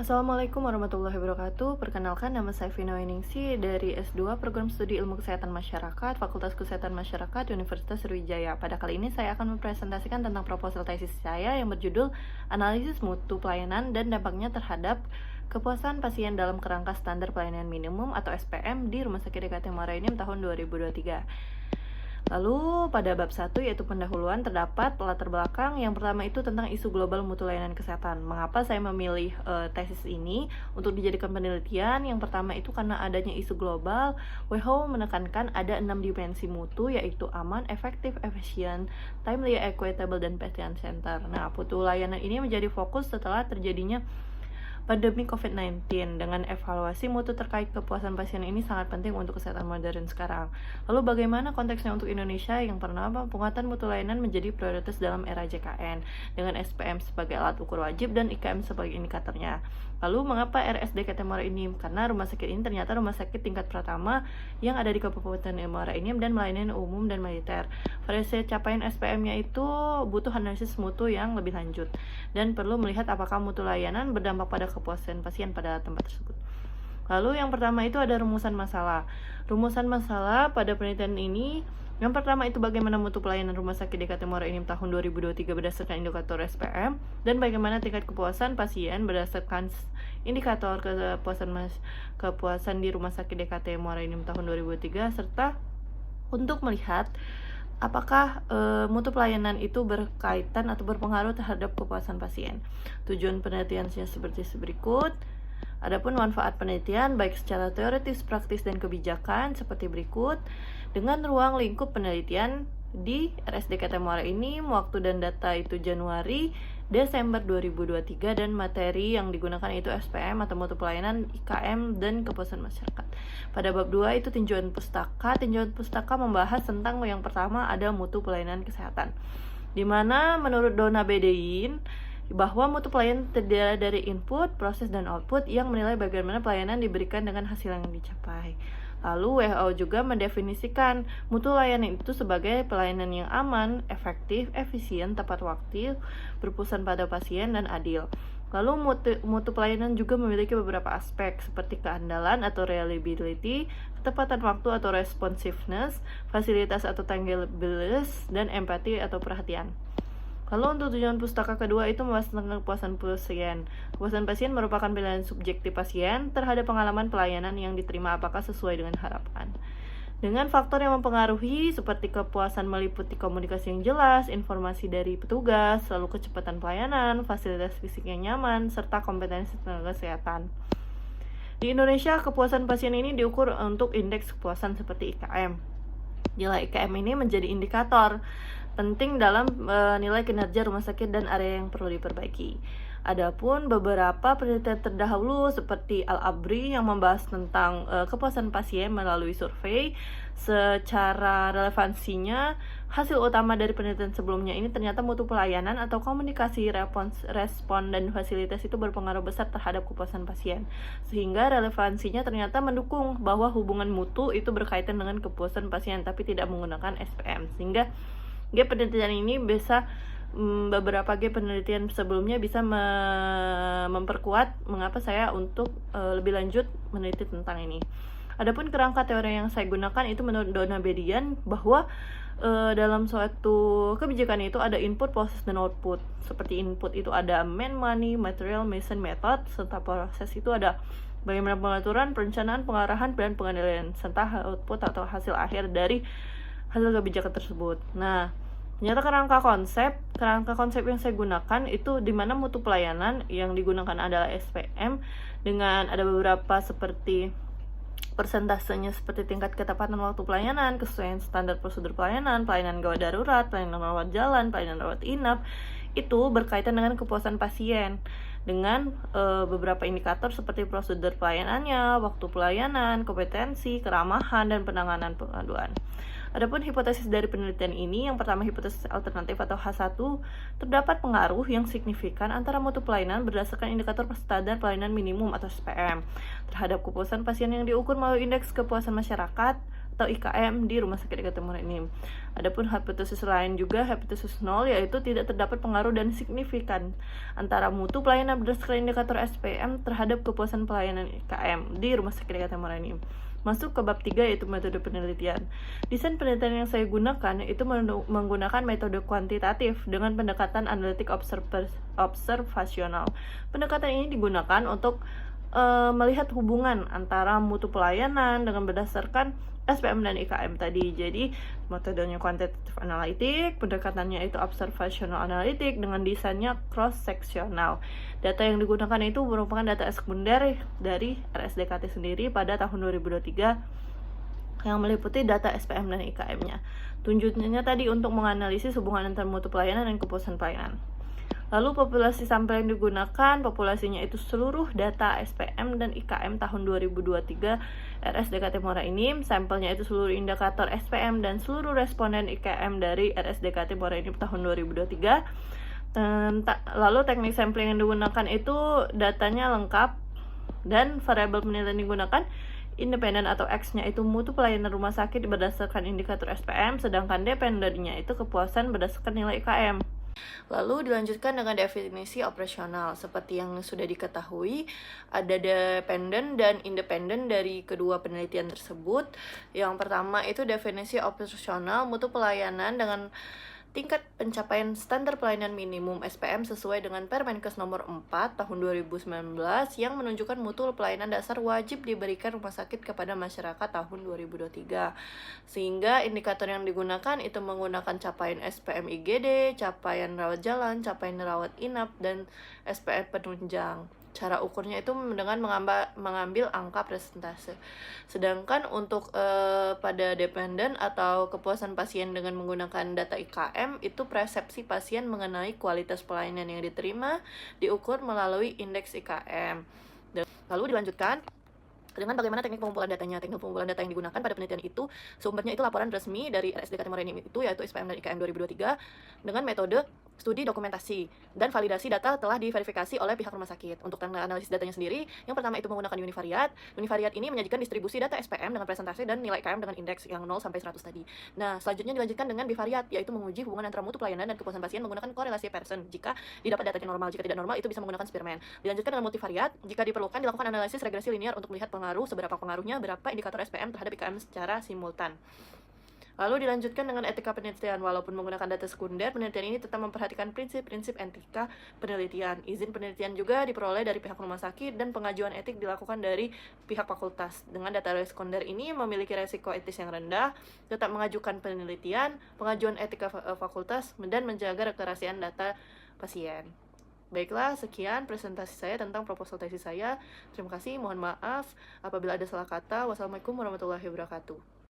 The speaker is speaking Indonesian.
Assalamualaikum warahmatullahi wabarakatuh. Perkenalkan, nama saya Vina Weningsi dari S2 Program Studi Ilmu Kesehatan Masyarakat, Fakultas Kesehatan Masyarakat, Universitas Sriwijaya. Pada kali ini saya akan mempresentasikan tentang proposal tesis saya yang berjudul Analisis Mutu Pelayanan dan Dampaknya Terhadap Kepuasan Pasien dalam Kerangka Standar Pelayanan Minimum atau SPM di Rumah Sakit DKT Muara Enim tahun 2023. Lalu pada bab 1 yaitu pendahuluan terdapat latar belakang. Yang pertama itu tentang isu global mutu layanan kesehatan. Mengapa saya memilih tesis ini untuk dijadikan penelitian? Yang pertama itu karena adanya isu global. WHO menekankan ada 6 dimensi mutu, yaitu aman, efektif, efisien, timely, equitable, dan patient center. Nah, mutu layanan ini menjadi fokus setelah terjadinya pandemi COVID-19. Dengan evaluasi mutu terkait kepuasan pasien ini sangat penting untuk kesehatan modern sekarang. Lalu bagaimana konteksnya untuk Indonesia? Yang pertama, penguatan mutu layanan menjadi prioritas dalam era JKN dengan SPM sebagai alat ukur wajib dan IKM sebagai indikatornya. Lalu mengapa RSDKT Muara Enim? Karena rumah sakit ini ternyata rumah sakit tingkat pertama yang ada di Kabupaten Muara Enim dan melayani umum dan militer. Variasi capaian SPM-nya itu butuh analisis mutu yang lebih lanjut dan perlu melihat apakah mutu layanan berdampak pada kepuasan pasien pada tempat tersebut. Lalu yang pertama itu ada rumusan masalah. Rumusan masalah pada penelitian ini, yang pertama itu bagaimana mutu pelayanan Rumah Sakit DKT Muara Enim tahun 2023 berdasarkan indikator SPM, dan bagaimana tingkat kepuasan pasien berdasarkan indikator kepuasan di Rumah Sakit DKT Muara Enim tahun 2003, serta untuk melihat apakah mutu pelayanan itu berkaitan atau berpengaruh terhadap kepuasan pasien. Tujuan penelitiannya seperti berikut. Adapun manfaat penelitian baik secara teoritis, praktis, dan kebijakan seperti berikut. Dengan ruang lingkup penelitian di RSDKT Muara Enim, waktu dan data itu Januari Desember 2023, dan materi yang digunakan itu SPM atau mutu pelayanan, IKM, dan kepuasan masyarakat. Pada bab 2 itu tinjauan pustaka. Tinjauan pustaka membahas tentang yang pertama ada mutu pelayanan kesehatan, di mana menurut Donna Bedein bahwa mutu pelayanan terdiri dari input, proses, dan output yang menilai bagaimana pelayanan diberikan dengan hasil yang dicapai. Lalu WHO juga mendefinisikan mutu layanan itu sebagai pelayanan yang aman, efektif, efisien, tepat waktu, berpusat pada pasien, dan adil. Lalu mutu pelayanan juga memiliki beberapa aspek seperti keandalan atau reliability, ketepatan waktu atau responsiveness, fasilitas atau tangibility, dan empati atau perhatian. Lalu untuk tujuan pustaka kedua itu membahas tentang kepuasan pasien. Kepuasan pasien merupakan penilaian subjektif pasien terhadap pengalaman pelayanan yang diterima apakah sesuai dengan harapan. Dengan faktor yang mempengaruhi seperti kepuasan meliputi komunikasi yang jelas, informasi dari petugas, lalu kecepatan pelayanan, fasilitas fisik yang nyaman, serta kompetensi tenaga kesehatan. Di Indonesia, kepuasan pasien ini diukur untuk indeks kepuasan seperti IKM. Nilai IKM ini menjadi indikator penting dalam nilai kinerja rumah sakit dan area yang perlu diperbaiki. Adapun beberapa penelitian terdahulu seperti Al-Abri yang membahas tentang kepuasan pasien melalui survei, secara relevansinya hasil utama dari penelitian sebelumnya ini ternyata mutu pelayanan atau komunikasi, respon, dan fasilitas itu berpengaruh besar terhadap kepuasan pasien, sehingga relevansinya ternyata mendukung bahwa hubungan mutu itu berkaitan dengan kepuasan pasien tapi tidak menggunakan SPM, sehingga penelitian ini bisa beberapa penelitian sebelumnya bisa memperkuat mengapa saya untuk lebih lanjut meneliti tentang ini. Adapun kerangka teori yang saya gunakan itu menurut Donna Bedein bahwa dalam suatu kebijakan itu ada input, proses, dan output. Seperti input itu ada man, money, material, mission, method, serta proses itu ada bagaimana pengaturan, perencanaan, pengarahan, dan pengendalian, serta output atau hasil akhir dari hasil kebijakan tersebut. Nah, ternyata kerangka konsep yang saya gunakan itu di mana mutu pelayanan yang digunakan adalah SPM dengan ada beberapa seperti persentasenya seperti tingkat ketepatan waktu pelayanan, kesesuaian standar prosedur pelayanan, pelayanan gawat darurat, pelayanan rawat jalan, pelayanan rawat inap, itu berkaitan dengan kepuasan pasien dengan beberapa indikator seperti prosedur pelayanannya, waktu pelayanan, kompetensi, keramahan, dan penanganan pengaduan. Adapun hipotesis dari penelitian ini, yang pertama hipotesis alternatif atau H1, terdapat pengaruh yang signifikan antara mutu pelayanan berdasarkan indikator standar pelayanan minimum atau SPM terhadap kepuasan pasien yang diukur melalui indeks kepuasan masyarakat atau IKM di Rumah Sakit Dr. Morenim. Adapun hipotesis lain juga, hipotesis 0, yaitu tidak terdapat pengaruh dan signifikan antara mutu pelayanan berdasarkan indikator SPM terhadap kepuasan pelayanan IKM di Rumah Sakit Dr. Morenim. Masuk ke bab 3, yaitu metode penelitian. Desain penelitian yang saya gunakan itu menggunakan metode kuantitatif dengan pendekatan analitik observasional. Pendekatan ini digunakan untuk melihat hubungan antara mutu pelayanan dengan berdasarkan SPM dan IKM tadi. Jadi metodenya kuantitatif analitik, pendekatannya itu observational analitik dengan desainnya cross sectional. Data yang digunakan itu merupakan data sekunder dari RSDKT sendiri pada tahun 2023 yang meliputi data SPM dan IKM-nya. Tujuannya tadi untuk menganalisis hubungan antara mutu pelayanan dan kepuasan pelayanan. Lalu populasi sampel yang digunakan, populasinya itu seluruh data SPM dan IKM tahun 2023 RSDKT Morenim. Sampelnya itu seluruh indikator SPM dan seluruh responden IKM dari RSDKT Morenim tahun 2023. Lalu teknik sampling yang digunakan itu datanya lengkap dan variabel penilaian yang digunakan independen atau X-nya itu mutu pelayanan rumah sakit berdasarkan indikator SPM, sedangkan dependennya itu kepuasan berdasarkan nilai IKM. Lalu dilanjutkan dengan definisi operasional. Seperti yang sudah diketahui, ada dependen dan independen dari kedua penelitian tersebut. Yang pertama itu definisi operasional mutu pelayanan dengan tingkat pencapaian standar pelayanan minimum SPM sesuai dengan Permenkes nomor 4 tahun 2019 yang menunjukkan mutu pelayanan dasar wajib diberikan rumah sakit kepada masyarakat tahun 2023. Sehingga indikator yang digunakan itu menggunakan capaian SPM IGD, capaian rawat jalan, capaian rawat inap, dan SPM penunjang. Cara ukurnya itu dengan mengambil angka persentase. Sedangkan untuk pada dependen atau kepuasan pasien dengan menggunakan data IKM, itu persepsi pasien mengenai kualitas pelayanan yang diterima diukur melalui indeks IKM. Lalu dilanjutkan dengan bagaimana teknik pengumpulan datanya. Teknik pengumpulan data yang digunakan pada penelitian itu sumbernya itu laporan resmi dari RSDKT Morenim itu, yaitu SPM dan IKM 2023 dengan metode studi dokumentasi dan validasi data telah diverifikasi oleh pihak rumah sakit. Untuk analisis datanya sendiri, yang pertama itu menggunakan univariat. Univariat ini menyajikan distribusi data SPM dengan presentasi dan nilai IKM dengan indeks yang 0 sampai 100 tadi. Nah, selanjutnya dilanjutkan dengan bivariat, yaitu menguji hubungan antara mutu pelayanan dan kepuasan pasien menggunakan korelasi Pearson. Jika didapat datanya normal, jika tidak normal itu bisa menggunakan Spearman. Dilanjutkan dengan multivariat, jika diperlukan dilakukan analisis regresi linear untuk melihat pengaruh, seberapa pengaruhnya, berapa indikator SPM terhadap IKM secara simultan. Lalu dilanjutkan dengan etika penelitian. Walaupun menggunakan data sekunder, penelitian ini tetap memperhatikan prinsip-prinsip etika penelitian. Izin penelitian juga diperoleh dari pihak rumah sakit dan pengajuan etik dilakukan dari pihak fakultas. Dengan data sekunder ini memiliki resiko etis yang rendah, tetap mengajukan penelitian, pengajuan etika fakultas, dan menjaga kerahasiaan data pasien. Baiklah, sekian presentasi saya tentang proposal tesis saya. Terima kasih, mohon maaf apabila ada salah kata. Wassalamualaikum warahmatullahi wabarakatuh.